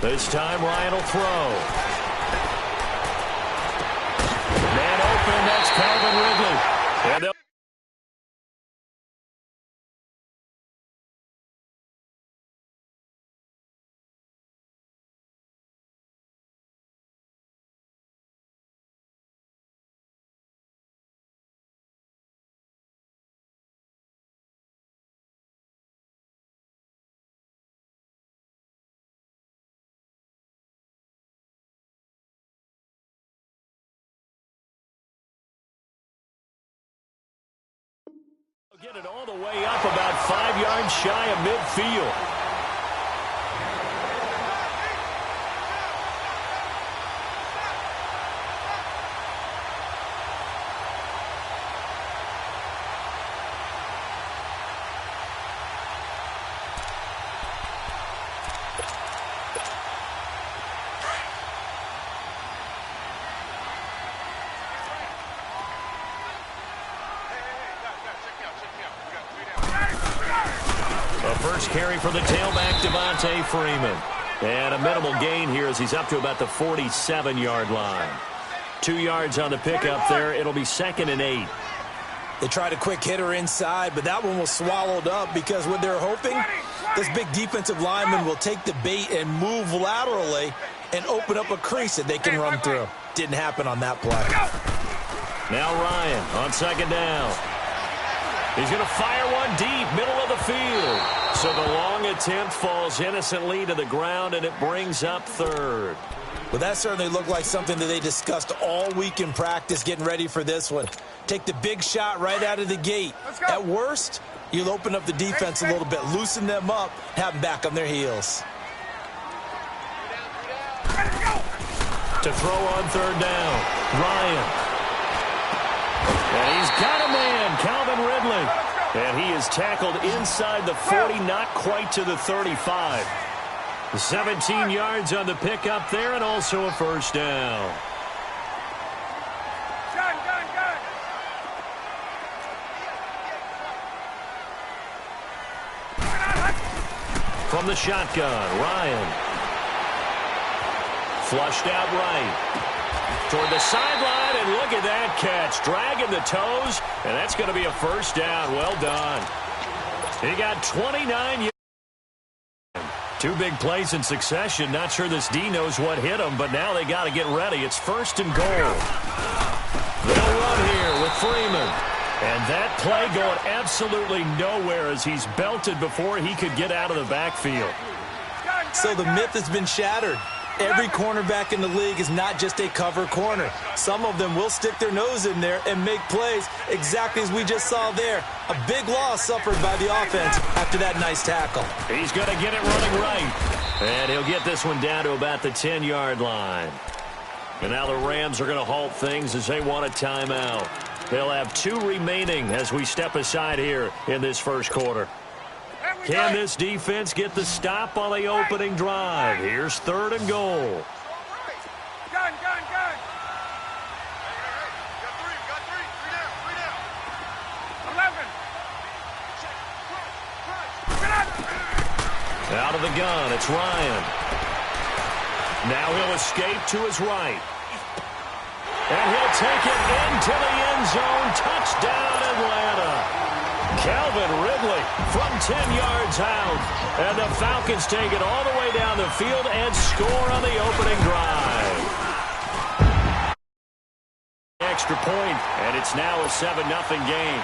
This time Ryan will throw. Man open, that's Calvin Ridley. And they'll get it all the way up about 5 yards shy of midfield. First carry for the tailback, Devontae Freeman. And a minimal gain here as he's up to about the 47-yard line. 2 yards on the pickup there. It'll be 2nd and 8. They tried a quick hitter inside, but that one was swallowed up because what they're hoping, this big defensive lineman will take the bait and move laterally and open up a crease that they can run through. Didn't happen on that play. Now Ryan on 2nd down. He's going to fire one deep, middle of the field. So the long attempt falls innocently to the ground, and it brings up 3rd. Well, that certainly looked like something that they discussed all week in practice getting ready for this one. Take the big shot right out of the gate. At worst, you'll open up the defense a little bit, loosen them up, have them back on their heels. To throw on 3rd down, Ryan. And he's got a man, Calvin Ridley. And he is tackled inside the 40, not quite to the 35. 17 yards on the pickup there, and also a 1st down. From the shotgun, Ryan. Flushed out right. Toward the sideline, and look at that catch. Dragging the toes, and that's going to be a 1st down. Well done. He got 29 yards. 2 big plays in succession. Not sure this D knows what hit him, but now they got to get ready. It's 1st and goal. They'll run here with Freeman. And that play going absolutely nowhere as he's belted before he could get out of the backfield. So the myth has been shattered. Every cornerback in the league is not just a cover corner. Some of them will stick their nose in there and make plays exactly as we just saw there. A big loss suffered by the offense after that nice tackle. He's going to get it running right. And he'll get this one down to about the 10-yard line. And now the Rams are going to halt things as they want a timeout. They'll have 2 remaining as we step aside here in this first quarter. Can this defense get the stop on the opening drive? Here's 3rd and goal. Gun. Got three down. 11. Out of the gun, it's Ryan. Now he'll escape to his right. And he'll take it into the end zone. Touchdown, Atlanta. Calvin Ridley from 10 yards out. And the Falcons take it all the way down the field and score on the opening drive. Extra point, and it's now a 7-0 game.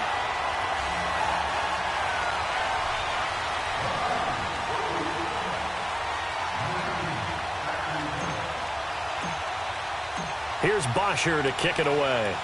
Here's Bosher to kick it away.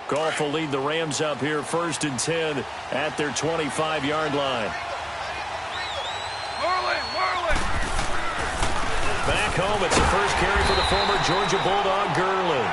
Goff will lead the Rams up here 1st and 10 at their 25-yard line. Back home, it's the first carry for the former Georgia Bulldog, Gurley.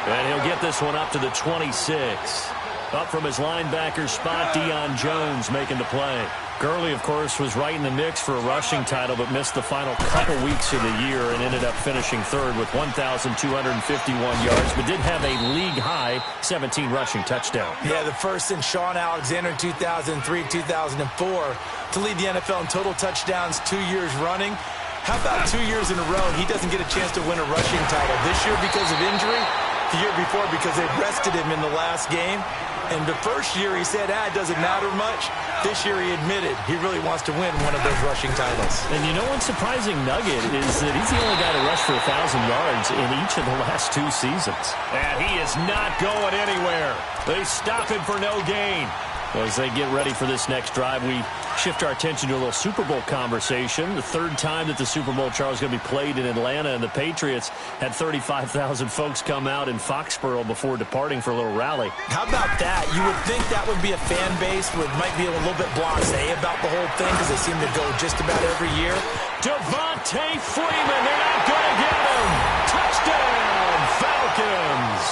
And he'll get this one up to the 26. Up from his linebacker spot, Deion Jones making the play. Gurley, of course, was right in the mix for a rushing title, but missed the final couple weeks of the year and ended up finishing third with 1,251 yards, but did have a league-high 17 rushing touchdowns. Yeah, the first in Sean Alexander in 2003-2004 to lead the NFL in total touchdowns 2 years running. How about 2 years in a row he doesn't get a chance to win a rushing title? This year because of injury, the year before because they rested him in the last game. And the first year he said, it doesn't matter much. This year he admitted he really wants to win one of those rushing titles. And you know one surprising nugget is that he's the only guy to rush for 1,000 yards in each of the last 2 seasons. And he is not going anywhere. They stop him for no gain. As they get ready for this next drive, we shift our attention to a little Super Bowl conversation. The third time that the Super Bowl, Charles, is going to be played in Atlanta, and the Patriots had 35,000 folks come out in Foxborough before departing for a little rally. How about that? You would think that would be a fan base that might be a little bit blasé about the whole thing because they seem to go just about every year. Devontae Freeman, they're not going to get him. Touchdown, Falcons.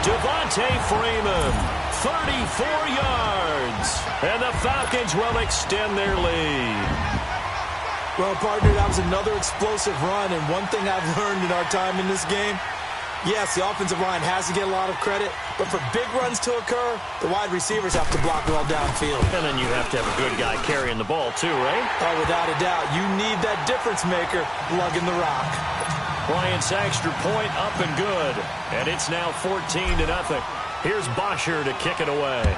Devontae Freeman, 34 yards, and the Falcons will extend their lead. Well, partner, that was another explosive run, and one thing I've learned in our time in this game, yes, the offensive line has to get a lot of credit, but for big runs to occur, the wide receivers have to block well downfield. And then you have to have a good guy carrying the ball too, right? Oh, without a doubt. You need that difference maker lugging the rock. Bryant's extra point up and good, and it's now 14-0. Here's Bosher to kick it away.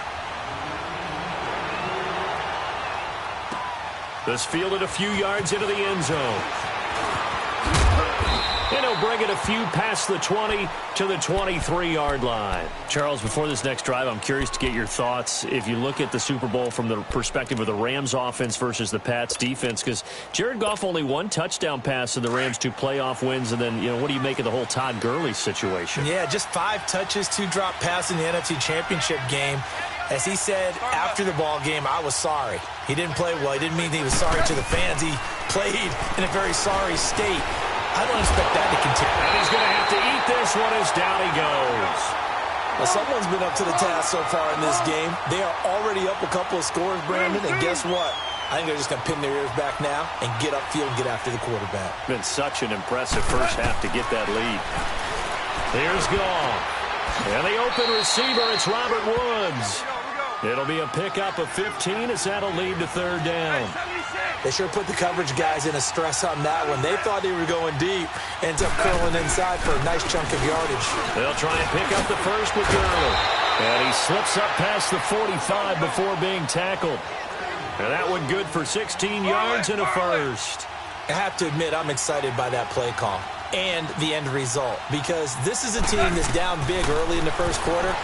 This fielded a few yards into the end zone. And he'll bring it a few past the 20 to the 23-yard line. Charles, before this next drive, I'm curious to get your thoughts. If you look at the Super Bowl from the perspective of the Rams offense versus the Pats defense, because Jared Goff only one touchdown pass to the Rams, 2 playoff wins, and then, what do you make of the whole Todd Gurley situation? Yeah, just 5 touches, 2 drop passes in the NFC Championship game. As he said after the ball game, I was sorry. He didn't play well. He didn't mean he was sorry to the fans. He played in a very sorry state. I don't expect that to continue. And he's going to have to eat this one as down he goes. Well, someone's been up to the task so far in this game. They are already up a couple of scores, Brandon, and guess what? I think they're just going to pin their ears back now and get upfield and get after the quarterback. Been such an impressive first half to get that lead. Here's Goff. And the open receiver, it's Robert Woods. It'll be a pickup of 15 as that'll lead to third down. They sure put the coverage guys in a stress on that one. They thought they were going deep. Ends up curling inside for a nice chunk of yardage. They'll try and pick up the first with Gurley. And he slips up past the 45 before being tackled. And that one good for 16 yards and a first. I have to admit, I'm excited by that play call and the end result, because this is a team that's down big early in the first quarter,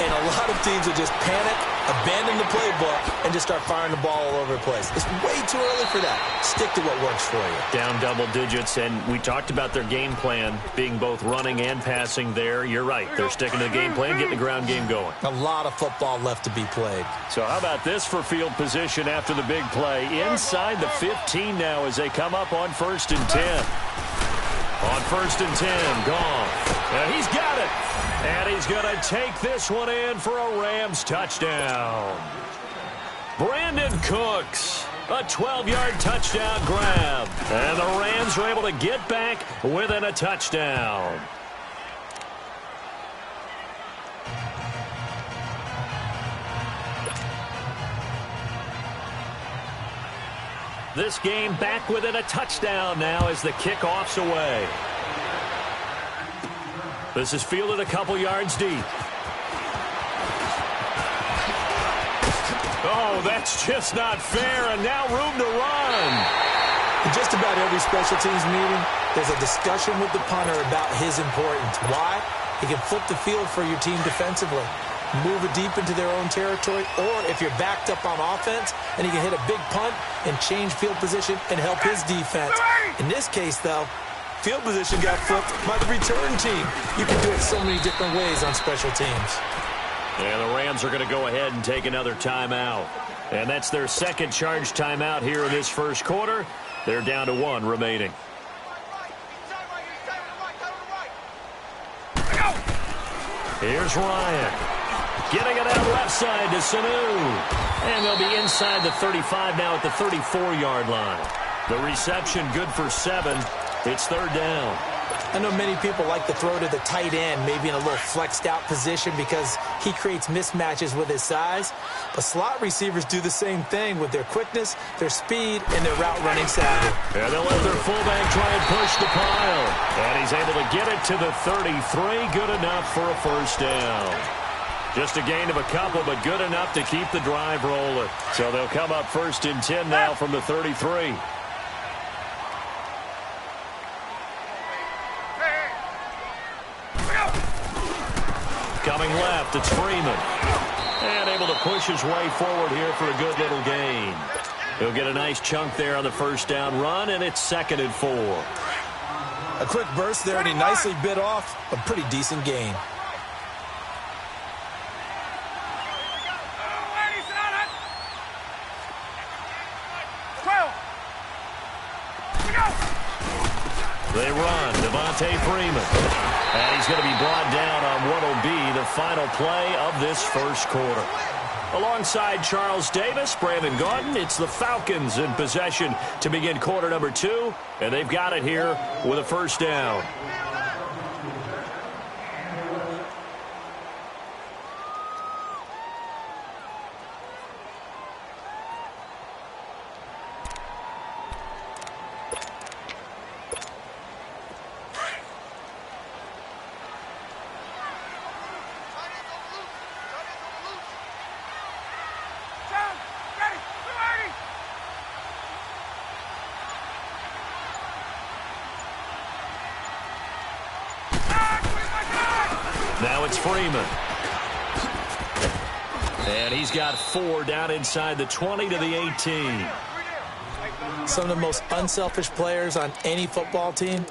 and a lot of teams will just panic, abandon the playbook, and just start firing the ball all over the place. It's way too early for that. Stick to what works for you. Down double digits, and we talked about their game plan being both running and passing there. You're right. They're sticking to the game plan, getting the ground game going. A lot of football left to be played. So how about this for field position after the big play? Inside the 15 now as they come up on 1st and 10. On 1st and 10, Goff. And he's got it. And he's going to take this one in for a Rams touchdown. Brandon Cooks, a 12-yard touchdown grab. And the Rams are able to get back within a touchdown. This game back within a touchdown now as the kickoff's away. This is fielded a couple yards deep. Oh, that's just not fair, and now room to run. In just about every special teams meeting, there's a discussion with the punter about his importance. Why? He can flip the field for your team defensively, move it deep into their own territory, or if you're backed up on offense, and he can hit a big punt and change field position and help his defense. In this case, though, field position got flipped by the return team. You can do it so many different ways on special teams. And the Rams are going to go ahead and take another timeout. And that's their second charge timeout here in this first quarter. They're down to 1 remaining. Here's Ryan. Getting it out left side to Sanu. And they'll be inside the 35 now at the 34-yard line. The reception good for 7. It's third down. I know many people like to throw to the tight end, maybe in a little flexed out position because he creates mismatches with his size. But slot receivers do the same thing with their quickness, their speed, and their route running savvy. And they'll let their fullback try and push the pile. And he's able to get it to the 33. Good enough for a first down. Just a gain of a couple, but good enough to keep the drive rolling. So they'll come up first and 10 now from the 33. Coming left, it's Freeman. And able to push his way forward here for a good little gain. He'll get a nice chunk there on the first down run, and it's 2nd and 4. A quick burst there, and he nicely bit off a pretty decent gain. They run, Devontae Freeman. And he's going to be brought down on what will be the final play of this first quarter. Alongside Charles Davis, Brandon Gaudin, it's the Falcons in possession to begin quarter number 2. And they've got it here with a first down. Now it's Freeman. And he's got 4 down inside the 20 to the 18. Some of the most unselfish players on any football team,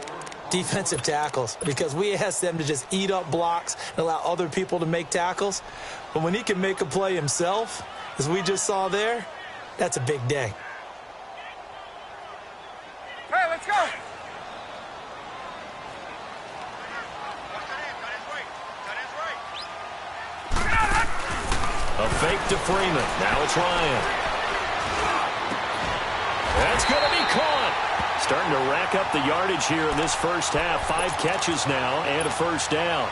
defensive tackles, because we ask them to just eat up blocks and allow other people to make tackles. But when he can make a play himself, as we just saw there, that's a big day. Hey, let's go. A fake to Freeman. Now it's Ryan. That's going to be caught. Starting to rack up the yardage here in this first half. 5 catches now and a first down.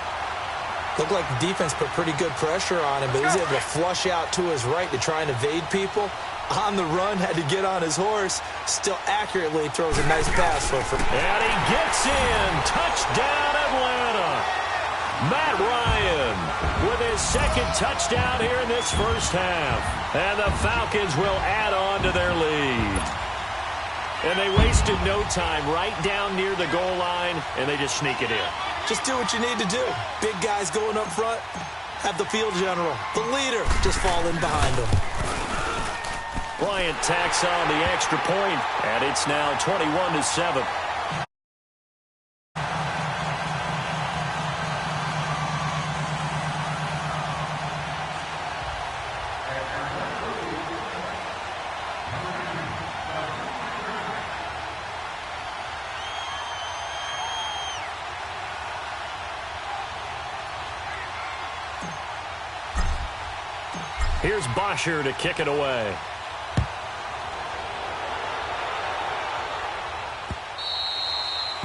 Looked like the defense put pretty good pressure on him, but he was able to flush out to his right to try and evade people. On the run, had to get on his horse. Still accurately throws a nice pass for And he gets in. Touchdown, Atlanta. Matt Ryan with his 2nd touchdown here in this first half. And the Falcons will add on to their lead. And they wasted no time right down near the goal line, and they just sneak it in. Just do what you need to do. Big guys going up front, have the field general, the leader, just fall in behind them. Bryant tacks on the extra point, and it's now 21-7. Here's Bosher to kick it away.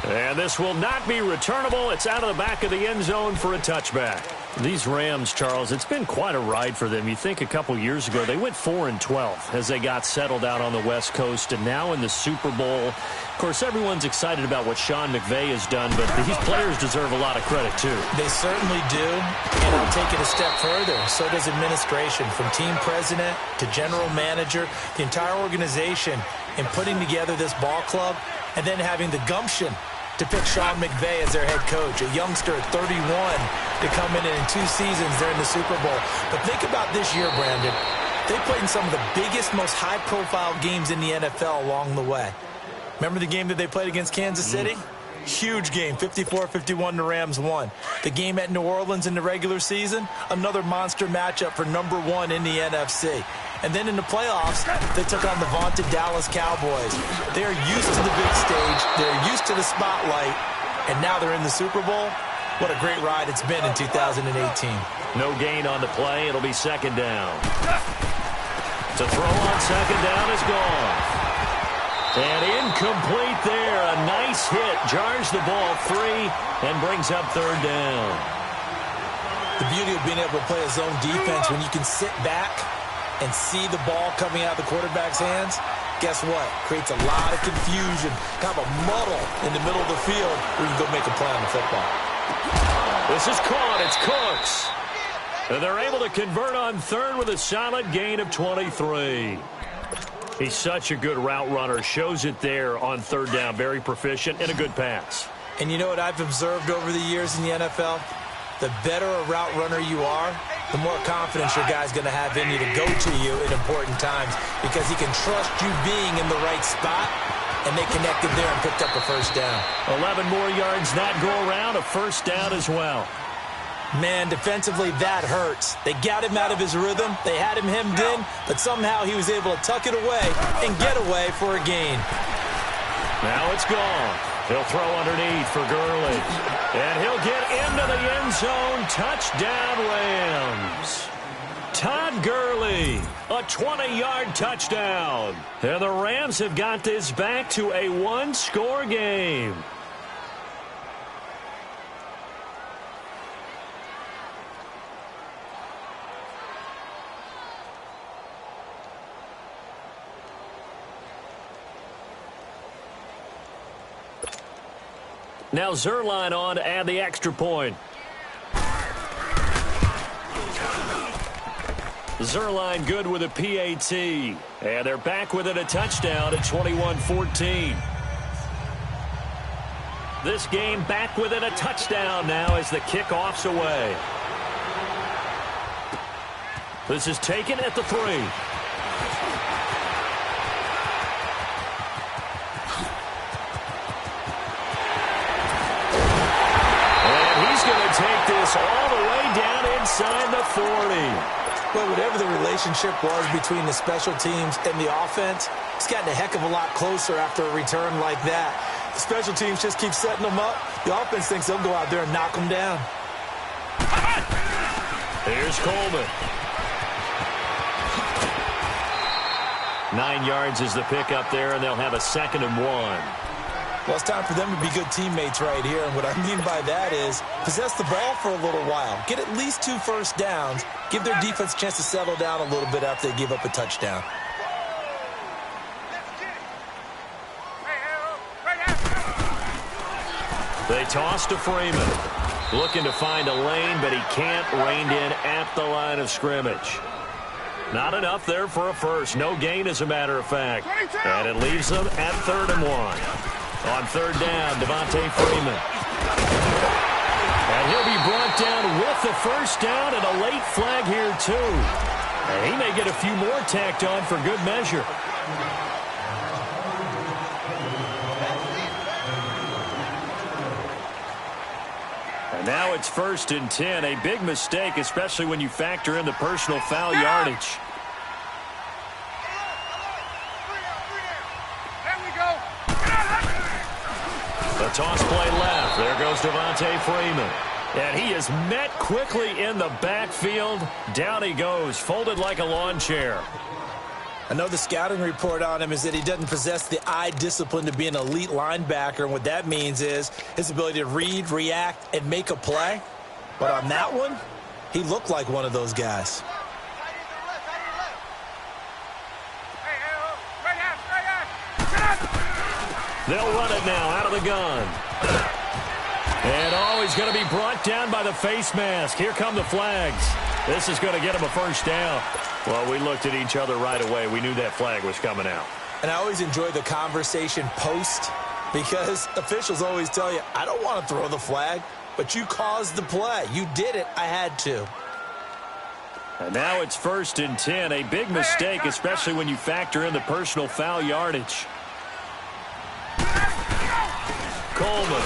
And this will not be returnable. It's out of the back of the end zone for a touchback. These Rams, Charles, it's been quite a ride for them. You think a couple years ago, they went 4-12 as they got settled out on the West Coast, and now in the Super Bowl. Of course, everyone's excited about what Sean McVay has done, but these players deserve a lot of credit, too. They certainly do, and I'll take it a step further. So does administration, from team president to general manager, the entire organization in putting together this ball club and then having the gumption to pick Sean McVay as their head coach, a youngster at 31 to come in 2 seasons during the Super Bowl. But think about this year, Brandon. They played in some of the biggest, most high-profile games in the NFL along the way. Remember the game that they played against Kansas City? Huge game, 54-51, the Rams won. The game at New Orleans in the regular season, another monster matchup for number 1 in the NFC. And then in the playoffs, they took on the vaunted Dallas Cowboys. They're used to the big stage. They're used to the spotlight. And now they're in the Super Bowl. What a great ride it's been in 2018. No gain on the play. It'll be second down. To throw on second down is gone. And incomplete there. A nice hit. Jars the ball free and brings up third down. The beauty of being able to play a zone defense when you can sit back and see the ball coming out of the quarterback's hands, guess what? Creates a lot of confusion, kind of a muddle in the middle of the field where you can go make a play on the football. This is caught. It's Cooks. And they're able to convert on third with a solid gain of 23. He's such a good route runner. Shows it there on third down. Very proficient and a good pass. And you know what I've observed over the years in the NFL? The better a route runner you are, the more confidence your guy's going to have in you to go to you at important times because he can trust you being in the right spot, and they connected there and picked up a first down. 11 more yards that go around, a first down as well. Man, defensively, that hurts. They got him out of his rhythm. They had him hemmed in, but somehow he was able to tuck it away and get away for a gain. Now it's gone. He'll throw underneath for Gurley. And he'll get into the end zone. Touchdown, Rams. Todd Gurley, a 20-yard touchdown. And the Rams have got this back to a one-score game. Now Zerline on to add the extra point. Zerline good with a PAT. And they're back within a touchdown at 21-14. This game back within a touchdown now as the kickoff's away. This is taken at the 3. Take this all the way down inside the 40. Well, whatever the relationship was between the special teams and the offense, it's gotten a heck of a lot closer after a return like that. The special teams just keep setting them up. The offense thinks they'll go out there and knock them down. Here's Coleman. 9 yards is the pickup there, and they'll have a 2nd and 1. Well, it's time for them to be good teammates right here. And what I mean by that is possess the ball for a little while. Get at least 2 first downs. Give their defense a chance to settle down a little bit after they give up a touchdown. They toss to Freeman. Looking to find a lane, but he can't. Reined in at the line of scrimmage. Not enough there for a first. No gain, as a matter of fact. And it leaves them at 3rd and 1. On third down, Devontae Freeman. And he'll be brought down with the first down and a late flag here, too. And he may get a few more tacked on for good measure. And now it's 1st and 10. A big mistake, especially when you factor in the personal foul yardage. The toss play left. There goes Devontae Freeman. And he is met quickly in the backfield. Down he goes, folded like a lawn chair. I know the scouting report on him is that he doesn't possess the eye discipline to be an elite linebacker. And what that means is his ability to read, react, and make a play. But on that one, he looked like one of those guys. They'll run it now out of the gun. And he's going to be brought down by the face mask. Here come the flags. This is going to get him a first down. Well, we looked at each other right away. We knew that flag was coming out. And I always enjoy the conversation post because officials always tell you, I don't want to throw the flag, but you caused the play. You did it. I had to. And now it's 1st and 10. A big mistake, especially when you factor in the personal foul yardage. Coleman.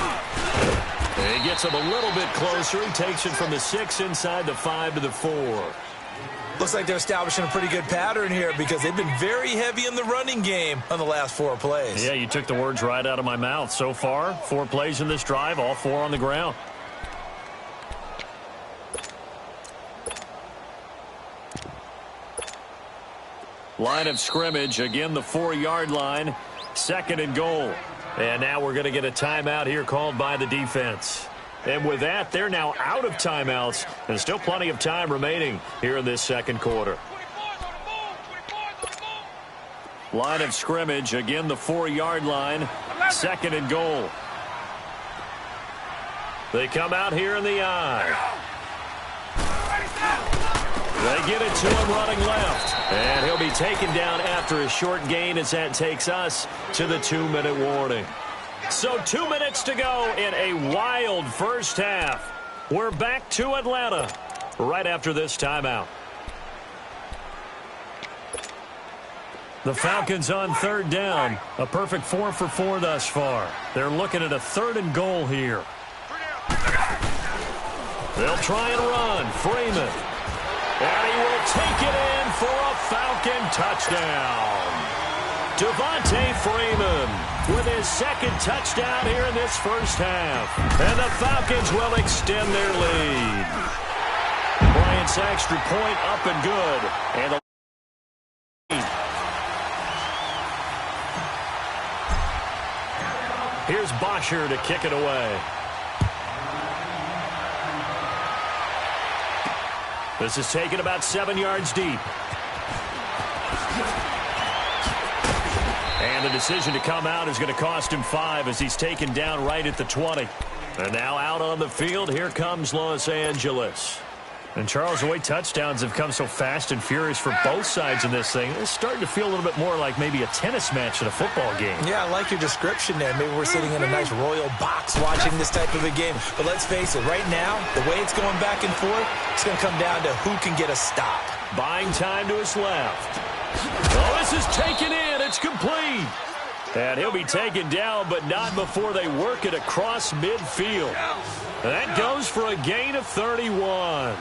And he gets him a little bit closer. He takes it from the 6 inside the 5 to the 4. Looks like they're establishing a pretty good pattern here because they've been very heavy in the running game on the last 4 plays. Yeah, you took the words right out of my mouth. So far, 4 plays in this drive, all 4 on the ground. Line of scrimmage, again the 4-yard line. 2nd and goal. And now we're going to get a timeout here called by the defense. And with that, they're now out of timeouts. And still plenty of time remaining here in this second quarter. Line of scrimmage, again the 4-yard line. 2nd and goal. They come out here in the eye. They get it to him running left. And he'll be taken down after a short gain as that takes us to the 2-minute warning. So 2 minutes to go in a wild first half. We're back to Atlanta right after this timeout. The Falcons on 3rd down. A perfect 4 for 4 thus far. They're looking at a 3rd and goal here. They'll try and run. Freeman. And he will take it in for a Falcon touchdown. Devontae Freeman with his 2nd touchdown here in this first half. And the Falcons will extend their lead. Bryant's extra point up and good. And the here's Bosher to kick it away. This is taken about 7 yards deep. And the decision to come out is going to cost him 5 as he's taken down right at the 20. And now out on the field, here comes Los Angeles. And Charles, the way touchdowns have come so fast and furious for both sides in this thing, it's starting to feel a little bit more like maybe a tennis match at a football game. Yeah, I like your description there. Maybe we're sitting in a nice royal box watching this type of a game. But let's face it, right now, the way it's going back and forth, it's going to come down to who can get a stop. Buying time to his left. Oh, this is taken in. It's complete. And he'll be taken down, but not before they work it across midfield. That goes for a gain of 31.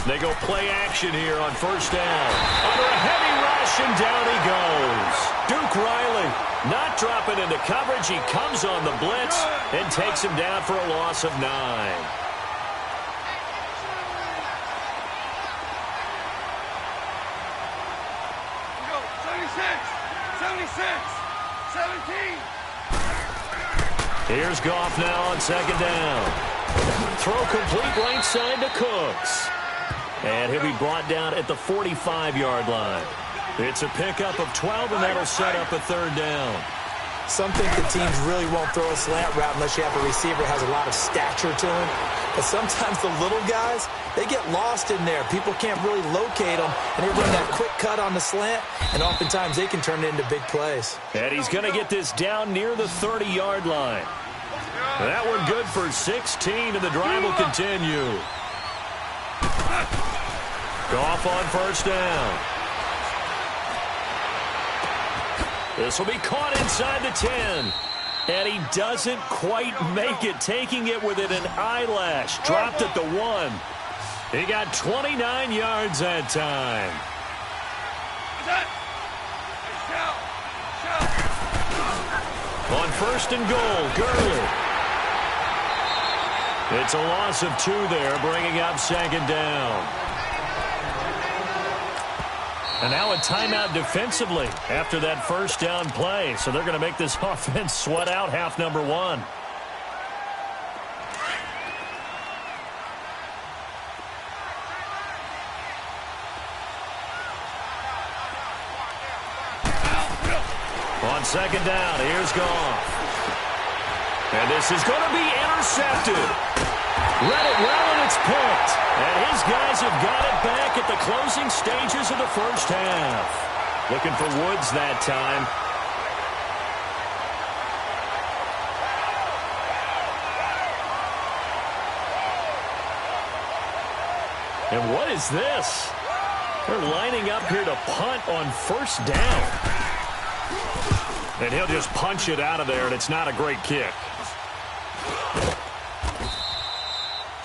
They go play action here on 1st down. Under a heavy rush, and down he goes. Duke Riley not dropping into coverage. He comes on the blitz and takes him down for a loss of 9. Go, 76, 17. Here's Goff now on 2nd down. Throw complete right side to Cooks. And he'll be brought down at the 45-yard line. It's a pickup of 12, and that'll set up a 3rd down. Some think the teams really won't throw a slant route unless you have a receiver who has a lot of stature to him. But sometimes the little guys, they get lost in there. People can't really locate them, and they run that quick cut on the slant, and oftentimes they can turn it into big plays. And he's going to get this down near the 30-yard line. That one good for 16, and the drive will continue. Goff on 1st down. This will be caught inside the 10. And he doesn't quite make it, taking it within an eyelash. Dropped at the 1. He got 29 yards that time. On 1st and goal, Gurley. It's a loss of 2 there, bringing up 2nd down. And now a timeout defensively after that 1st down play. So they're going to make this offense sweat out half number 1. On 2nd down, here's Goff. And this is going to be intercepted. Read it well, and it's picked. And his guys have got it back at the closing stages of the first half. Looking for Woods that time. And what is this? They're lining up here to punt on 1st down. And he'll just punch it out of there, and it's not a great kick.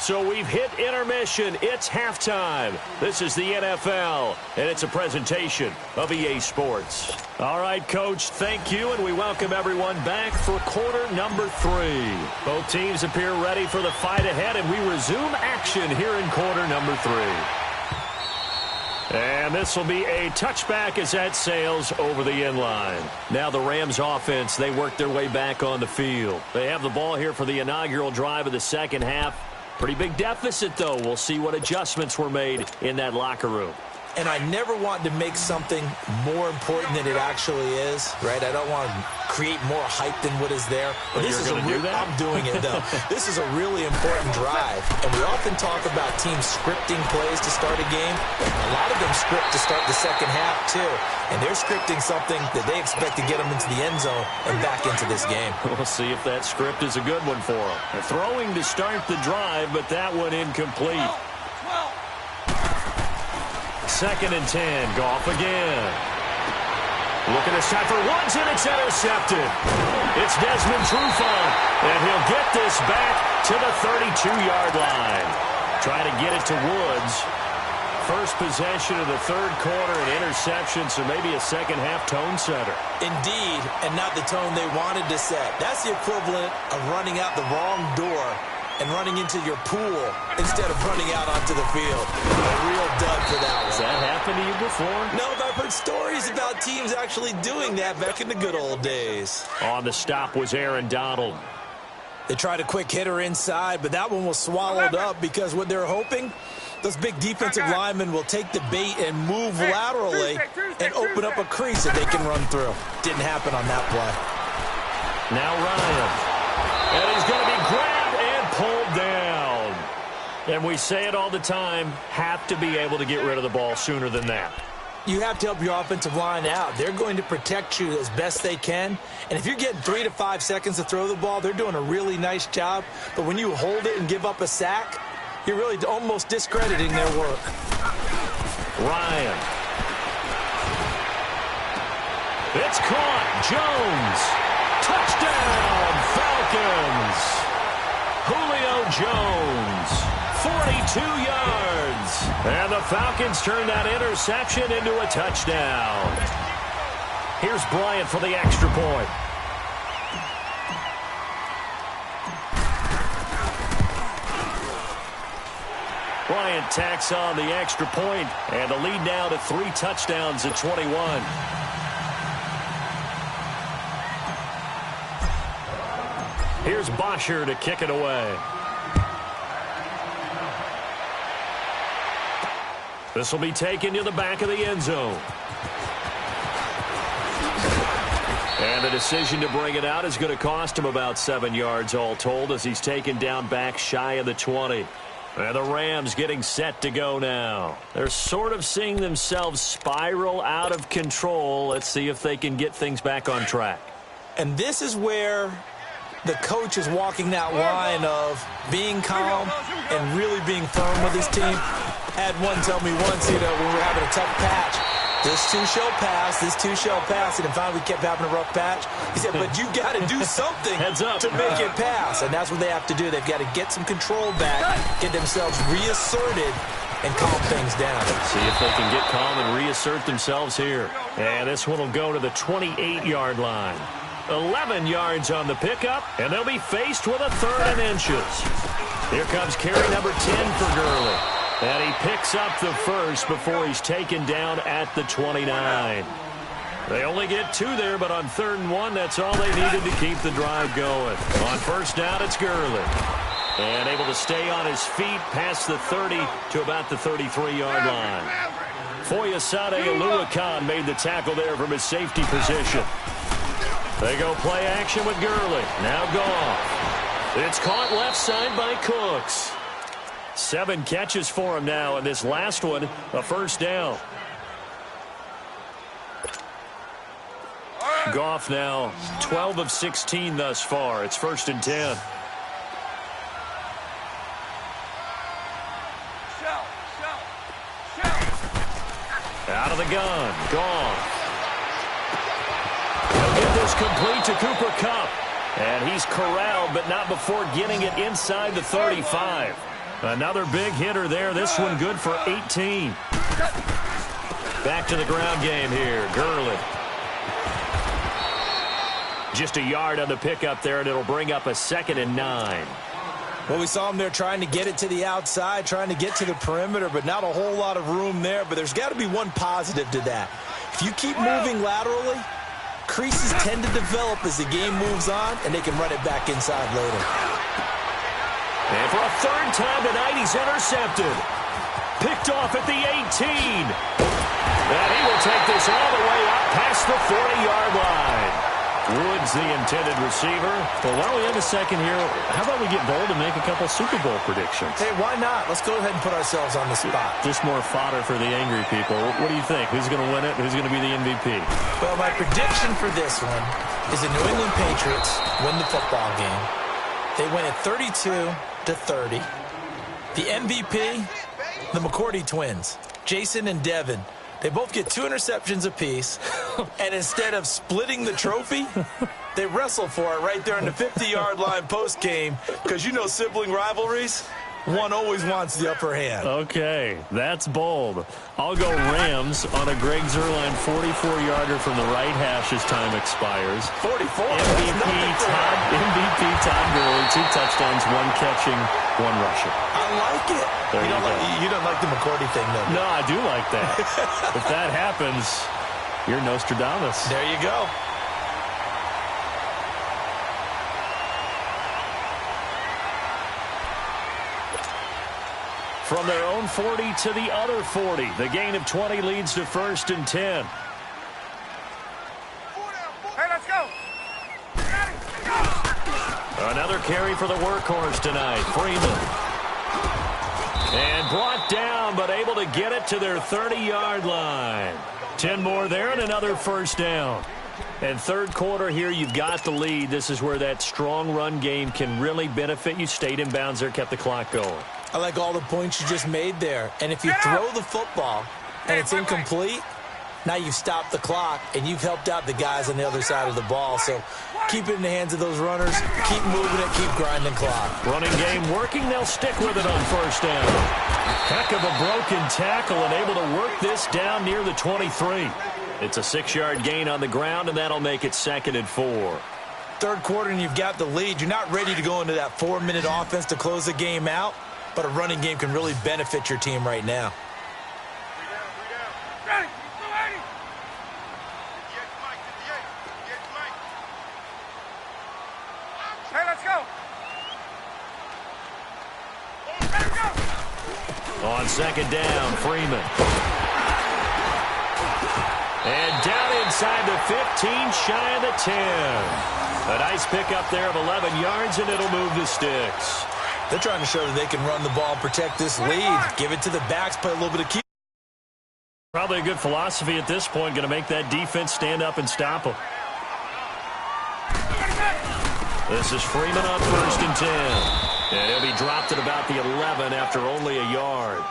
So we've hit intermission. It's halftime. This is the NFL, and it's a presentation of EA Sports. All right, Coach, thank you, and we welcome everyone back for quarter number 3. Both teams appear ready for the fight ahead, and we resume action here in quarter number 3. And this will be a touchback as that sails over the end line. Now the Rams offense, they work their way back on the field. They have the ball here for the inaugural drive of the second half. Pretty big deficit, though. We'll see what adjustments were made in that locker room. And I never want to make something more important than it actually is, right? I don't want to create more hype than what is there. But this is I'm doing it, though. This is a really important drive. And we often talk about teams scripting plays to start a game. A lot of them script to start the second half, too. And they're scripting something that they expect to get them into the end zone and back into this game. We'll see if that script is a good one for them. They're throwing to start the drive, but that one incomplete. 2nd and 10. Goff again. Looking to shot for Woods, and it's intercepted. It's Desmond Trufant, and he'll get this back to the 32-yard line. Try to get it to Woods. First possession of the third quarter, an interception, so maybe a second-half tone setter. Indeed, and not the tone they wanted to set. That's the equivalent of running out the wrong door and running into your pool instead of running out onto the field. A real dud for that one. Has that happened to you before? No, but I've heard stories about teams actually doing that back in the good old days. On the stop was Aaron Donald. They tried a quick hitter inside, but that one was swallowed up because what they're hoping, those big defensive linemen will take the bait and move laterally and open up a crease that they can run through. Didn't happen on that play. Now Ryan. And he's going to be grabbed and pulled down. And we say it all the time, have to be able to get rid of the ball sooner than that. You have to help your offensive line out. They're going to protect you as best they can. And if you're getting 3 to 5 seconds to throw the ball, they're doing a really nice job. But when you hold it and give up a sack, you're really almost discrediting their work. Ryan. It's caught. Jones. Touchdown, Falcons. Julio Jones, 42 yards. And the Falcons turn that interception into a touchdown. Here's Bryant for the extra point. Bryant tacks on the extra point, and the lead now to 3 touchdowns at 21. Here's Bosher to kick it away. This will be taken to the back of the end zone. And the decision to bring it out is going to cost him about 7 yards all told as he's taken down back shy of the 20. And the Rams getting set to go now. They're sort of seeing themselves spiral out of control. Let's see if they can get things back on track. And this is where the coach is walking that line of being calm and really being firm with his team. Had one tell me once, when we were having a tough patch, this too shall pass, this too shall pass, and finally we kept having a rough patch. He said, but you got to do something to make it pass, and that's what they have to do. They've got to get some control back, get themselves reasserted, and calm things down. See if they can get calm and reassert themselves here. And this one will go to the 28-yard line. 11 yards on the pickup, and they'll be faced with a 3rd and inches. Here comes carry number 10 for Gurley. And he picks up the first before he's taken down at the 29. They only get 2 there, but on 3rd and 1, that's all they needed to keep the drive going. On first down, it's Gurley. And able to stay on his feet past the 30 to about the 33-yard line. Foyesade Oluwakan made the tackle there from his safety position. They go play action with Gurley. Now Goff. It's caught left side by Cooks. 7 catches for him now, and this last one, a first down. Goff now 12 of 16 thus far. It's 1st and 10. Out of the gun. Goff. He'll get this complete to Cooper Kupp. And he's corralled, but not before getting it inside the 35. Another big hitter there. This one good for 18. Back to the ground game here. Gurley. Just a yard on the pickup there, and it'll bring up a 2nd and 9. Well, we saw him there trying to get it to the outside, trying to get to the perimeter, but not a whole lot of room there. But there's got to be one positive to that. If you keep moving laterally, creases tend to develop as the game moves on, and they can run it back inside later. And for a 3rd time tonight, he's intercepted. Picked off at the 18. And he will take this all the way up past the 40-yard line. Woods, the intended receiver. Well, while we have a second here, how about we get bold and make a couple Super Bowl predictions? Hey, why not? Let's go ahead and put ourselves on the spot. Just more fodder for the angry people. What do you think? Who's going to win it? Who's going to be the MVP? Well, my prediction for this one is the New England Patriots win the football game. They win it 32-30. The MVP, the McCourty twins, Jason and Devin. They both get 2 interceptions apiece, and instead of splitting the trophy, they wrestle for it right there in the 50-yard line post-game, because you know sibling rivalries, one always wants the upper hand. Okay, that's bold. I'll go Rams on a Greg Zuerlein 44-yarder from the right hash as time expires. 44? MVP Todd Gurley, 2 touchdowns, 1 catching, 1 rushing. I like it. You don't like the McCourty thing, though. No, I do like that. If that happens, you're Nostradamus. There you go. From their own 40 to the other 40. The gain of 20 leads to 1st and 10. Hey, let's go. Another carry for the workhorse tonight. Freeman. And brought down, but able to get it to their 30-yard line. 10 more there and another 1st down. And 3rd quarter here, you've got the lead. This is where that strong run game can really benefit you. Stayed in bounds there, kept the clock going. I like all the points you just made there. And if you throw the football and it's incomplete, now you've stopped the clock and you've helped out the guys on the other side of the ball. So keep it in the hands of those runners. Keep moving it. Keep grinding clock. Running game working. They'll stick with it on 1st down. Heck of a broken tackle and able to work this down near the 23. It's a 6-yard gain on the ground, and that'll make it 2nd and 4. 3rd quarter, and you've got the lead. You're not ready to go into that 4-minute offense to close the game out, but a running game can really benefit your team right now. Hey, let's go. On 2nd down, Freeman. And down inside the 15, shy of the 10. A nice pickup there of 11 yards, and it'll move the sticks. They're trying to show that they can run the ball and protect this lead. Give it to the backs, play a little bit of keep. Probably a good philosophy at this point, going to make that defense stand up and stop them. This is Freeman on 1st and 10. And he'll be dropped at about the 11 after only a yard.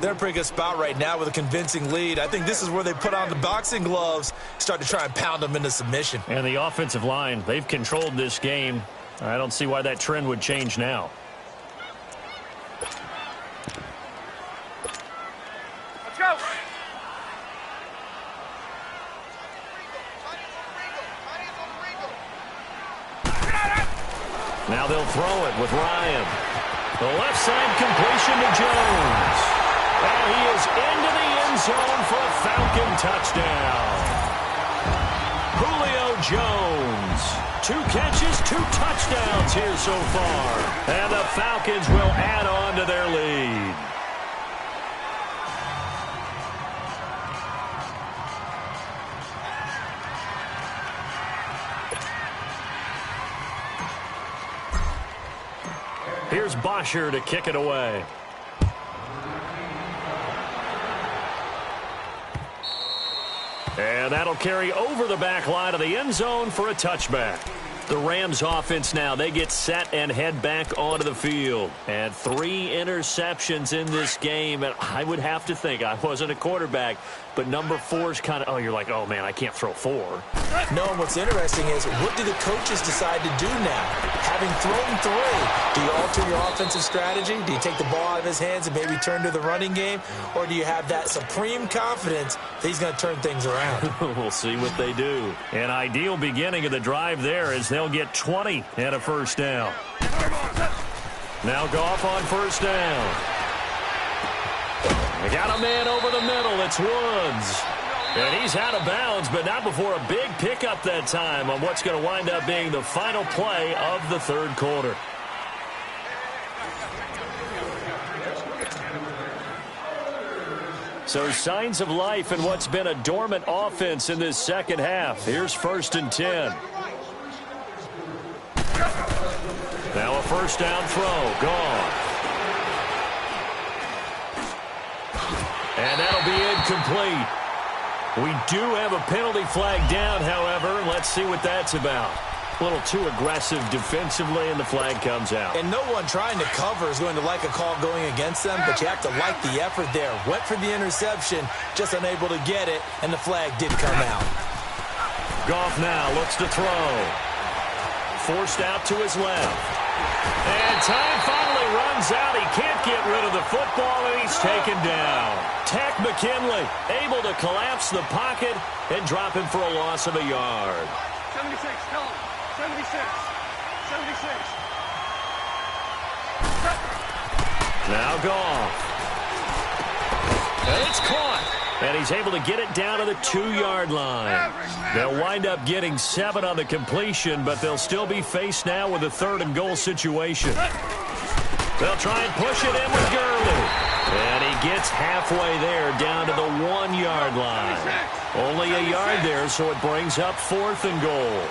They're in a pretty good spot right now with a convincing lead. I think this is where they put on the boxing gloves, start to try and pound them into submission. And the offensive line, they've controlled this game. I don't see why that trend would change now. Let's go. Now they'll throw it with Ryan. The left side completion to Jones. And he is into the end zone for a Falcon touchdown. Julio Jones. 2 catches, 2 touchdowns here so far. And the Falcons will add on to their lead. Here's Bosher to kick it away. And that'll carry over the back line of the end zone for a touchback. The Rams offense now, they get set and head back onto the field. And 3 interceptions in this game. And I would have to think, I wasn't a quarterback, but number 4 is kind of, oh, you're like, oh, man, I can't throw 4. No, and what's interesting is, what do the coaches decide to do now? Having thrown 3, do you alter your offensive strategy? Do you take the ball out of his hands and maybe turn to the running game? Or do you have that supreme confidence that he's going to turn things around? We'll see what they do. An ideal beginning of the drive there as they'll get 20 and a first down. Now Goff on first down. They got a man over the middle. It's Woods. And he's out of bounds, but not before a big pickup that time on what's going to wind up being the final play of the third quarter. So signs of life in what's been a dormant offense in this second half. Here's 1st and 10. Now a first down throw. Gone. And that'll be incomplete. We do have a penalty flag down, however. Let's see what that's about. A little too aggressive defensively, and the flag comes out. And no one trying to cover is going to like a call going against them, but you have to like the effort there. Went for the interception, just unable to get it, and the flag did come out. Goff now looks to throw. Forced out to his left. And time finally runs out. He can't get rid of the football, and he's taken down. Tech McKinley able to collapse the pocket and drop him for a loss of a yard. 76, tell him. 76. 76. Now Goff. And it's caught. And he's able to get it down to the 2-yard line. They'll wind up getting 7 on the completion, but they'll still be faced now with a 3rd and goal situation. They'll try and push it in with Gurley. And he gets halfway there down to the 1-yard line. Only a yard there, so it brings up 4th and goal.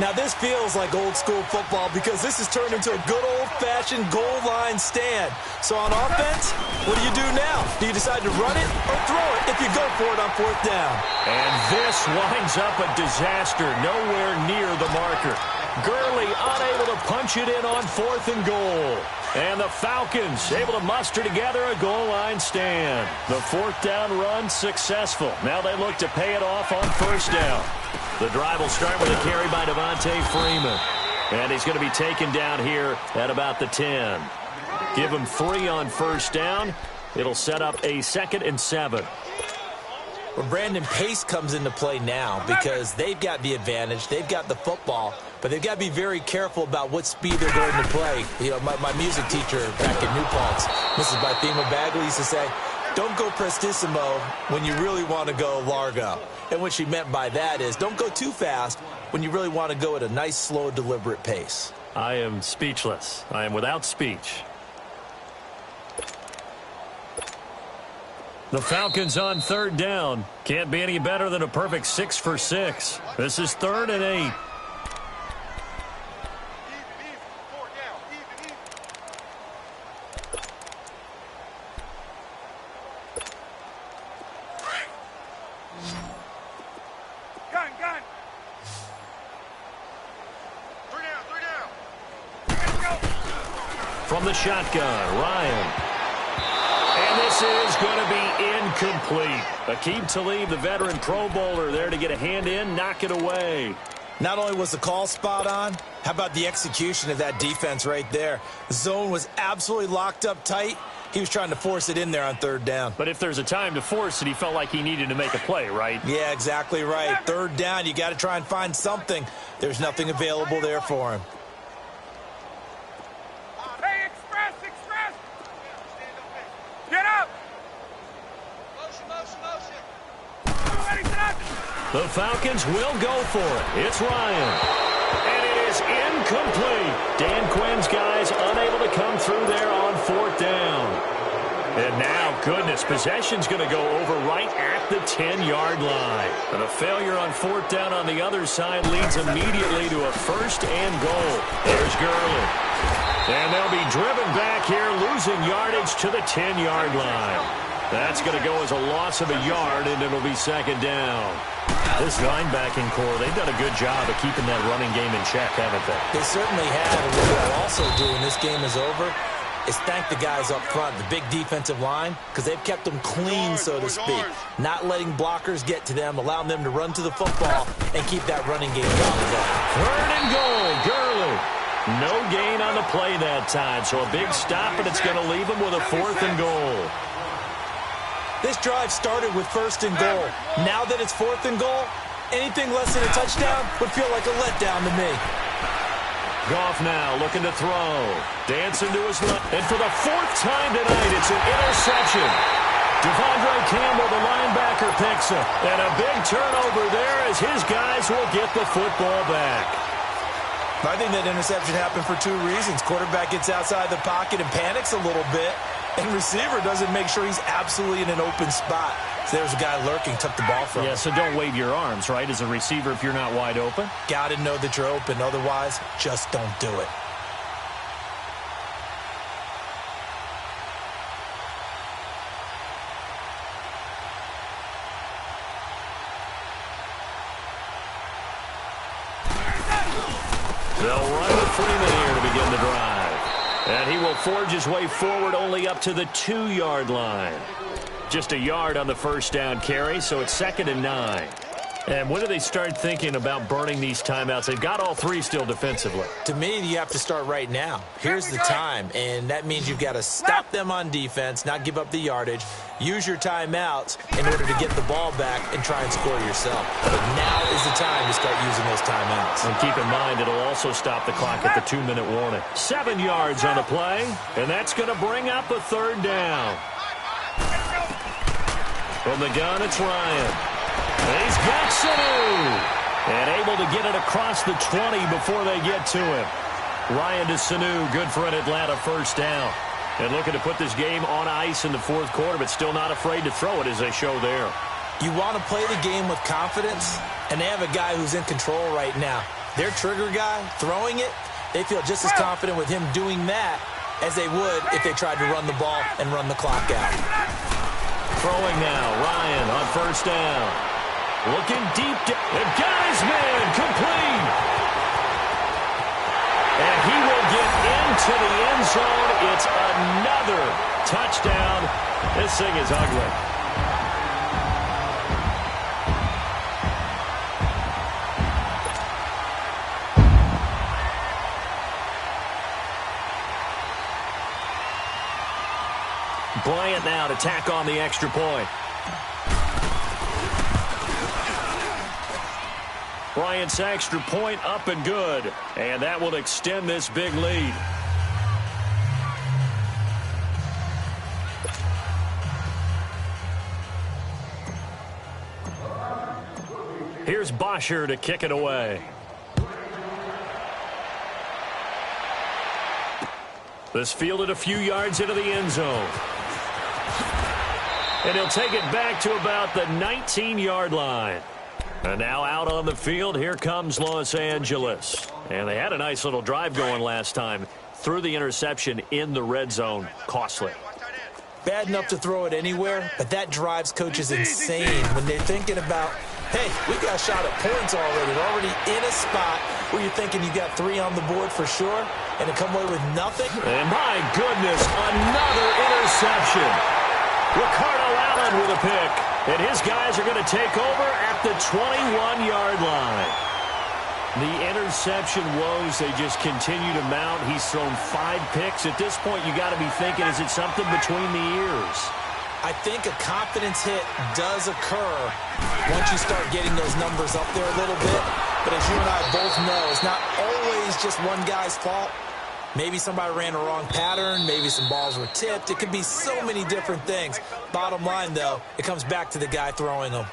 Now, this feels like old-school football because this has turned into a good old-fashioned goal line stand. So on offense, what do you do now? Do you decide to run it or throw it if you go for it on 4th down? And this winds up a disaster, nowhere near the marker. Gurley unable to punch it in on 4th and goal. And the Falcons able to muster together a goal line stand. The 4th down run successful. Now they look to pay it off on 1st down. The drive will start with a carry by Devontae Freeman. And he's going to be taken down here at about the 10. Give him 3 on 1st down. It'll set up a 2nd and 7. Well, Brandon, pace comes into play now because they've got the advantage. They've got the football, but they've got to be very careful about what speed they're going to play. You know, my music teacher back in New Paltz, Mrs. Bythema Bagley, used to say, don't go prestissimo when you really want to go largo. And what she meant by that is don't go too fast when you really want to go at a nice, slow, deliberate pace. I am speechless. I am without speech. The Falcons on 3rd down. Can't be any better than a perfect 6 for 6. This is 3rd and 8. Gun. 3 down. From the shotgun, Ryan. And this is going to be incomplete. Aqib Talib, the veteran Pro Bowler, there to get a hand in, knock it away. Not only was the call spot on, how about the execution of that defense right there? The zone was absolutely locked up tight. He was trying to force it in there on 3rd down. But if there's a time to force it, he felt like he needed to make a play, right? Yeah, exactly right. 3rd down, you got to try and find something. There's nothing available there for him. Hey, express. Get up. Motion. Ready, sit up. The Falcons will go for it. It's Ryan. And it is incomplete. Dan Quinn's guys unable to come through there on 4th down. And now, goodness, possession's going to go over right at the 10-yard line. And a failure on 4th down on the other side leads immediately to a 1st and goal. There's Gurley. And they'll be driven back here, losing yardage to the 10-yard line. That's going to go as a loss of a yard, and it'll be 2nd down. This linebacking core, they've done a good job of keeping that running game in check, haven't they? They certainly have, and what they'll also do when this game is over is thank the guys up front, the big defensive line, because they've kept them clean, so to speak. Not letting blockers get to them, allowing them to run to the football and keep that running game going. 3rd and goal, Gurley. No gain on the play that time, so a big stop, and it's going to leave them with a 4th and goal. This drive started with 1st and goal. Now that it's 4th and goal, anything less than a touchdown would feel like a letdown to me. Goff now looking to throw. Dancing to his left. And for the 4th time tonight, it's an interception. Devondre Campbell, the linebacker, picks it. And a big turnover there as his guys will get the football back. I think that interception happened for 2 reasons. Quarterback gets outside the pocket and panics a little bit. And receiver doesn't make sure he's absolutely in an open spot. So there's a guy lurking, took the ball from him. Yeah, so don't wave your arms, right, as a receiver if you're not wide open. Got to know that you're open. Otherwise, just don't do it. They'll run with Freeman here to begin the drive. And he will forge his way forward only up to the 2-yard line. Just a yard on the 1st down carry, so it's 2nd and 9. And when do they start thinking about burning these timeouts? They've got all 3 still defensively. To me, you have to start right now. Here's the time, and that means you've got to stop them on defense, not give up the yardage, use your timeouts in order to get the ball back and try and score yourself. But now is the time to start using those timeouts. And keep in mind, it'll also stop the clock at the 2-minute warning. 7 yards on the play, and that's going to bring up a 3rd down. From the gun, it's Ryan. He's got Sanu. And able to get it across the 20 before they get to him. Ryan to Sanu, good for an Atlanta 1st down. And looking to put this game on ice in the 4th quarter, but still not afraid to throw it as they show there. You want to play the game with confidence, and they have a guy who's in control right now. Their trigger guy, throwing it, they feel just as confident with him doing that as they would if they tried to run the ball and run the clock out. Throwing now, Ryan on 1st down. Looking deep, and guy's man, complete. And he will get into the end zone. It's another touchdown. This thing is ugly. Bryant now to tack on the extra point. Bryant's extra point up and good. And that will extend this big lead. Here's Bosher to kick it away. This fielded a few yards into the end zone. And he'll take it back to about the 19-yard line. And now out on the field, here comes Los Angeles. And they had a nice little drive going last time. Threw the interception in the red zone. Costly. Bad enough to throw it anywhere, but that drives coaches insane when they're thinking about, hey, we got a shot at points already. We're already in a spot where you're thinking you got 3 on the board for sure, and to come away with nothing. And my goodness, another interception. Ricardo Allen with a pick. And his guys are going to take over at the 21-yard line. The interception woes, they just continue to mount. He's thrown 5 picks. At this point, you got to be thinking, is it something between the ears? I think a confidence hit does occur once you start getting those numbers up there a little bit. But as you and I both know, it's not always just one guy's fault. Maybe somebody ran a wrong pattern. Maybe some balls were tipped. It could be so many different things. Bottom line, though, it comes back to the guy throwing them.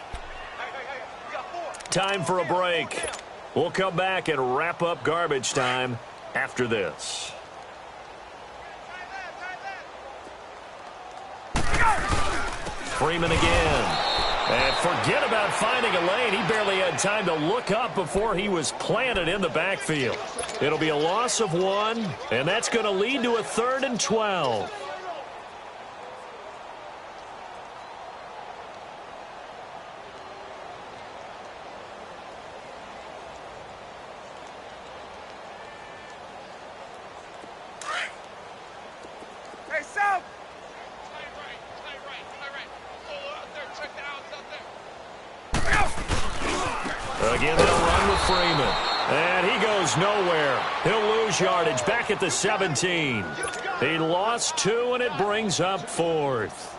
Time for a break. We'll come back and wrap up garbage time after this. Freeman again. And forget about finding a lane. He barely had time to look up before he was planted in the backfield. It'll be a loss of 1, and that's going to lead to a 3rd and 12. Hey, south! Again, they'll run with Freeman. And he goes nowhere. He'll lose yardage back at the 17. He lost 2, and it brings up 4th.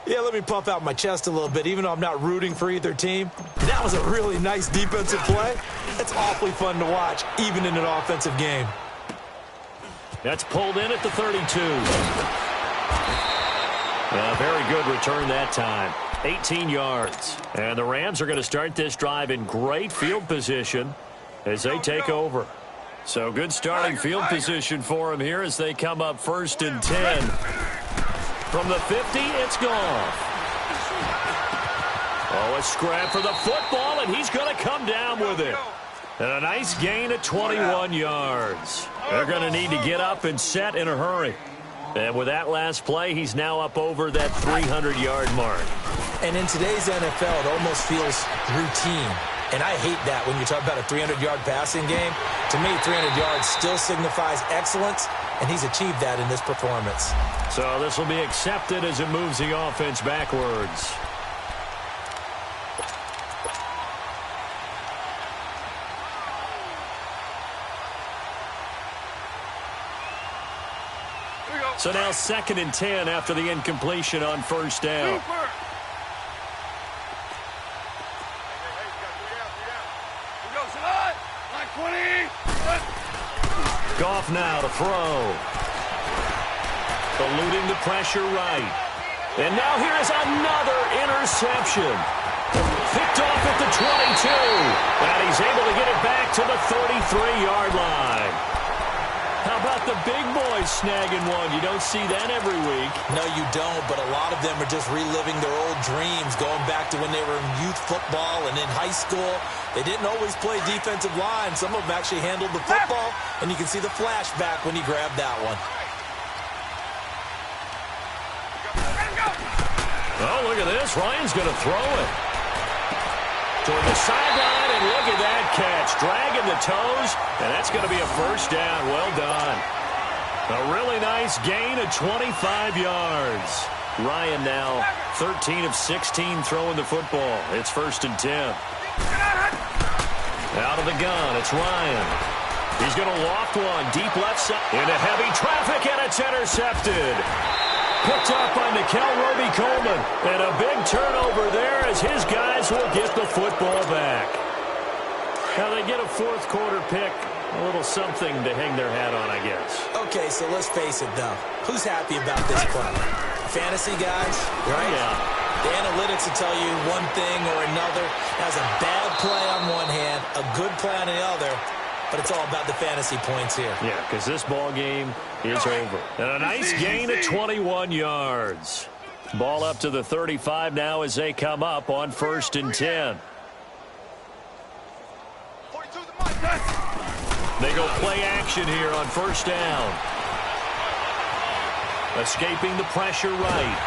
Yeah, let me puff out my chest a little bit, even though I'm not rooting for either team. That was a really nice defensive play. It's awfully fun to watch, even in an offensive game. That's pulled in at the 32. A very good return that time. 18 yards. And the Rams are going to start this drive in great field position as they take over. So good starting field position for them here as they come up 1st and 10. From the 50, it's gone. Oh, a scrap for the football, and he's going to come down with it. And a nice gain of 21 yards. They're going to need to get up and set in a hurry. And with that last play, he's now up over that 300-yard mark. And in today's NFL, it almost feels routine. And I hate that when you talk about a 300-yard passing game. To me, 300 yards still signifies excellence, and he's achieved that in this performance. So this will be accepted as it moves the offense backwards. So now 2nd and 10 after the incompletion on 1st down. Goff now to throw. Eluding the pressure right. And now here is another interception. Picked off at the 22. And he's able to get it back to the 33-yard line. How about the big boys snagging one? You don't see that every week. No, you don't, but a lot of them are just reliving their old dreams, going back to when they were in youth football and in high school. They didn't always play defensive line. Some of them actually handled the football, and you can see the flashback when he grabbed that one. Oh, look at this. Ryan's going to throw it. Toward the sideline, and look at that catch. Dragging the toes, and that's going to be a 1st down. Well done. A really nice gain of 25 yards. Ryan now 13 of 16 throwing the football. It's 1st and 10. Out of the gun, it's Ryan. He's going to loft one deep left side into heavy traffic, and it's intercepted. Picked up by Nickel Roby-Coleman. And a big turnover there as his guys will get the football back. Now they get a 4th quarter pick. A little something to hang their hat on, I guess. Okay, so let's face it, though. Who's happy about this play? Fantasy guys, right? Yeah. The analytics will tell you one thing or another. That was a bad play on one hand, a good play on the other. But it's all about the fantasy points here. Yeah, because this ball game is over. And a nice gain of 21 yards. Ball up to the 35 now as they come up on 1st and 10. They go play action here on 1st down. Escaping the pressure right.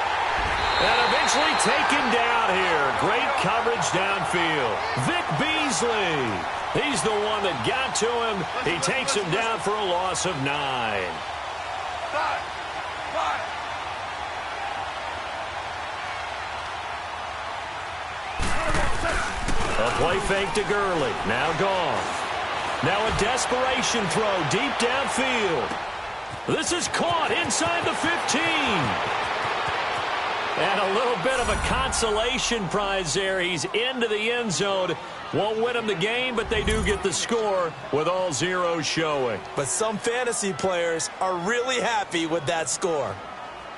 And eventually taken down here. Great coverage downfield. Vic Beasley. He's the one that got to him. He takes him down for a loss of 9. A play fake to Gurley. Now gone. Now a desperation throw deep downfield. This is caught inside the 15. And a little bit of a consolation prize there. He's into the end zone. Won't win them the game, but they do get the score with all zeros showing. But some fantasy players are really happy with that score.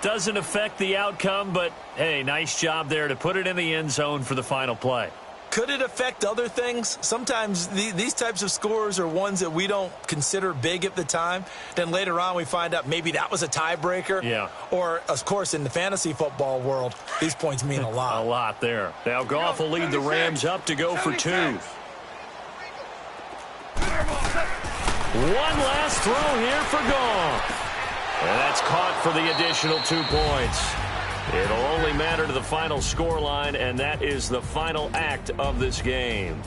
Doesn't affect the outcome, but, hey, nice job there to put it in the end zone for the final play. Could it affect other things? Sometimes these types of scores are ones that we don't consider big at the time. Then later on we find out maybe that was a tiebreaker. Yeah. Or, of course, in the fantasy football world, these points mean a lot. A lot there. Now Goff will lead the Rams up to go for 2. One last throw here for Goff. And that's caught for the additional 2 points. It'll only matter to the final scoreline, and that is the final act of this game.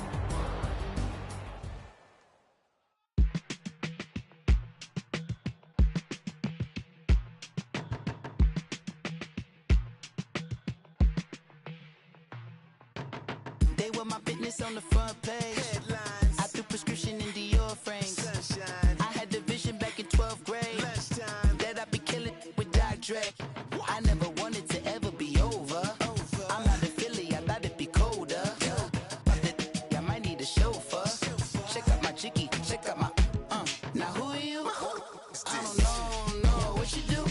They were my business on the front page. Headlines. I threw prescription in Dior frames. Sunshine. I had the vision back in 12th grade. Lunchtime. That I'd be killing with Doc Dre. I never wanted to ever be over. I'm not a Philly, I thought it'd be colder. I might need a chauffeur. Check out my chicky, check out my Now who are you? I don't know what you do.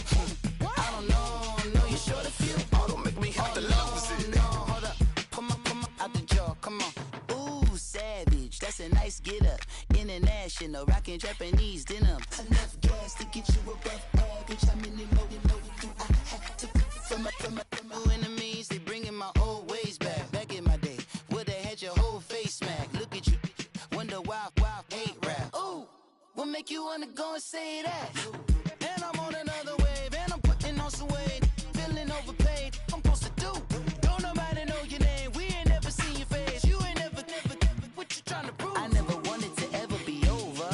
I don't know you short a few. Oh, don't make me have to lose it. No, hold up, come on, out the jaw, come on. Ooh, savage, that's a nice get up. International, rockin' Japanese denim. Enough gas to get you above average. How many more do I have to from my enemies? They bringing my old ways back. Back in my day, would've had your whole face smack. Look at you, wonder why hate rap. Ooh, what make you wanna go and say that? And I'm on another wave, and I'm putting on some weight. Feeling overpaid, I'm supposed to do. Don't nobody know your name, we ain't never seen your face. You ain't never, what you trying to prove? I never wanted to ever be over.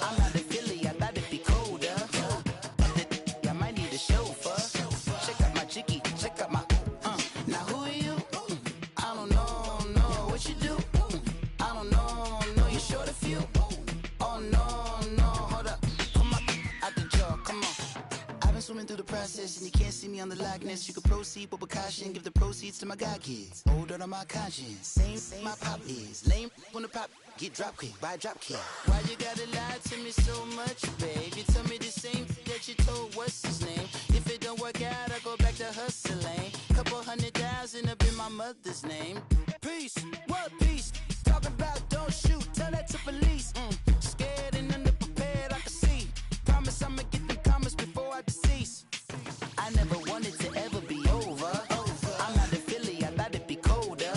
I'm not a Philly, I thought it'd be colder. I might need a chauffeur. Check out my chicky, check out my Now who are you? I don't know what you do. I don't know you short a few. Oh no, hold up, come on, out the jaw, come on. I've been swimming through the process and you can't see me on the likeness. You can proceed with precaution, give the proceeds to my god kids. Hold on my conscience, same my pop is. Lame when the pop get drop kick, buy drop kick. Why you gotta lie to me so much, babe? You tell me the same that you told what's his name. If it don't work out, I go back to hustling. Couple 100,000 up in my mother's name. Peace, what peace? Talking about don't shoot, tell that to police. Scared and underprepared, I can see. Promise I'ma get them comments before I decease. I never wanted to ever be over. I'm not a Philly, I thought it'd be colder.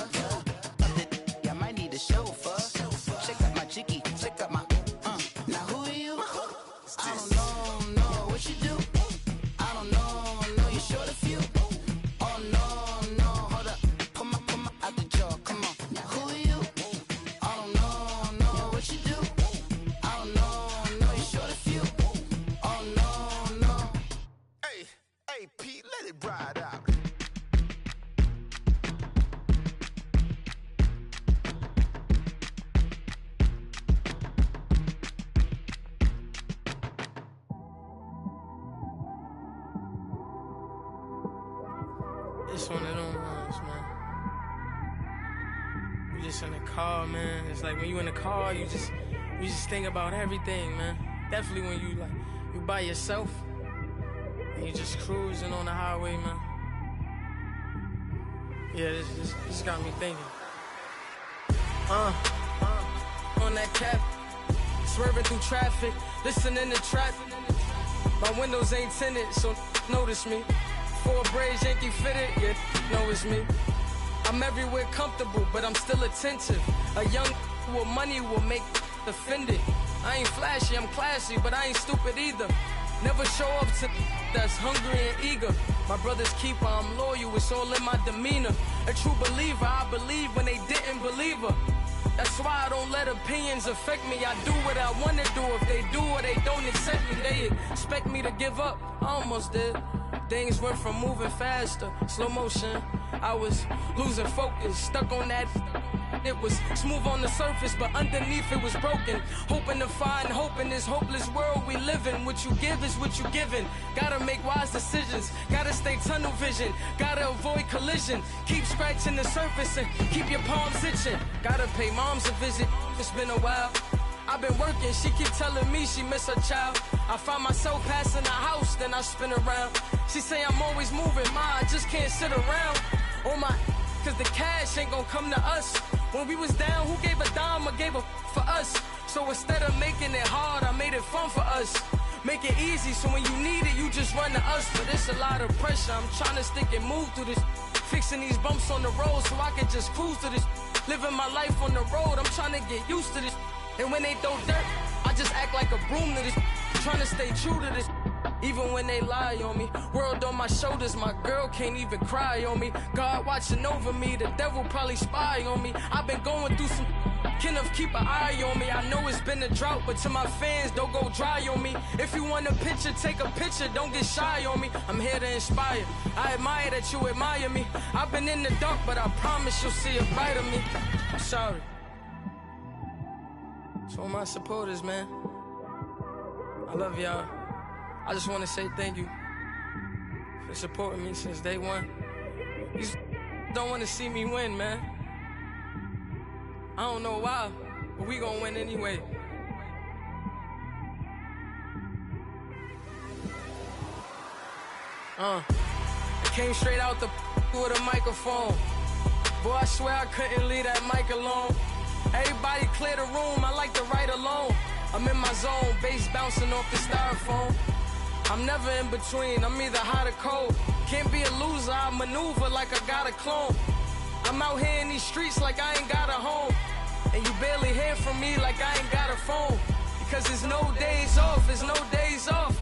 I might need a chauffeur. Check out my chicky, check out my Now who are you? I don't know what you do. I don't know you short a few. Oh no, hold up, come on, out the jaw, come on. Now who are you? I don't know what you do. I don't know you short a few. Oh no. Hey, Pete, let it ride out. It's one of them ones, man. You just in the car, man. It's like when you in the car, you just think about everything, man. Definitely when you by yourself and you just cruising on the highway, man. Yeah, this got me thinking. On that cap, swerving through traffic, listening to trap. My windows ain't tinted, so notice me. 4 braids, Yankee fitted, yeah, know it's me. I'm everywhere comfortable, but I'm still attentive. A young with money will make offended. I ain't flashy, I'm classy, but I ain't stupid either. Never show up to that's hungry and eager. My brother's keeper, I'm loyal, it's all in my demeanor. A true believer, I believe when they didn't believe her. That's why I don't let opinions affect me. I do what I wanna do. If they do or they don't accept me, they expect me to give up. I almost did. Things went from moving faster, slow motion. I was losing focus, stuck on that. It was smooth on the surface, but underneath it was broken. Hoping to find hope in this hopeless world we live in. What you give is what you given. Gotta make wise decisions. Gotta stay tunnel vision. Gotta avoid collision. Keep scratching the surface and keep your palms itching. Gotta pay moms a visit. It's been a while. I've been working, she keep telling me she miss her child. I find myself passing the house, then I spin around. She say I'm always moving, ma, I just can't sit around. Oh my, cause the cash ain't gon' come to us. When we was down, who gave a dime or gave a for us? So instead of making it hard, I made it fun for us. Make it easy, so when you need it, you just run to us. But it's a lot of pressure, I'm trying to stick and move through this. Fixing these bumps on the road so I can just cruise to this. Living my life on the road, I'm trying to get used to this. And when they throw dirt, I just act like a broom to this. Trying to stay true to this. even when they lie on me. World on my shoulders, my girl can't even cry on me. God watching over me, the devil probably spy on me. I've been going through some, Kenneth keep an eye on me. I know it's been a drought, but to my fans, don't go dry on me. If you want a picture, take a picture, don't get shy on me. I'm here to inspire, I admire that you admire me. I've been in the dark, but I promise you'll see a brighter me. I'm sorry. To all my supporters, man, I love y'all. I just want to say thank you for supporting me since day one. These don't want to see me win, man. I don't know why, but we gonna win anyway. I came straight out the with a microphone. Boy, I swear I couldn't leave that mic alone. Everybody clear the room, I like to write alone. I'm in my zone, bass bouncing off the styrofoam. I'm never in between, I'm either hot or cold. Can't be a loser, I maneuver like I got a clone. I'm out here in these streets like I ain't got a home. And you barely hear from me like I ain't got a phone. Because there's no days off, there's no days off.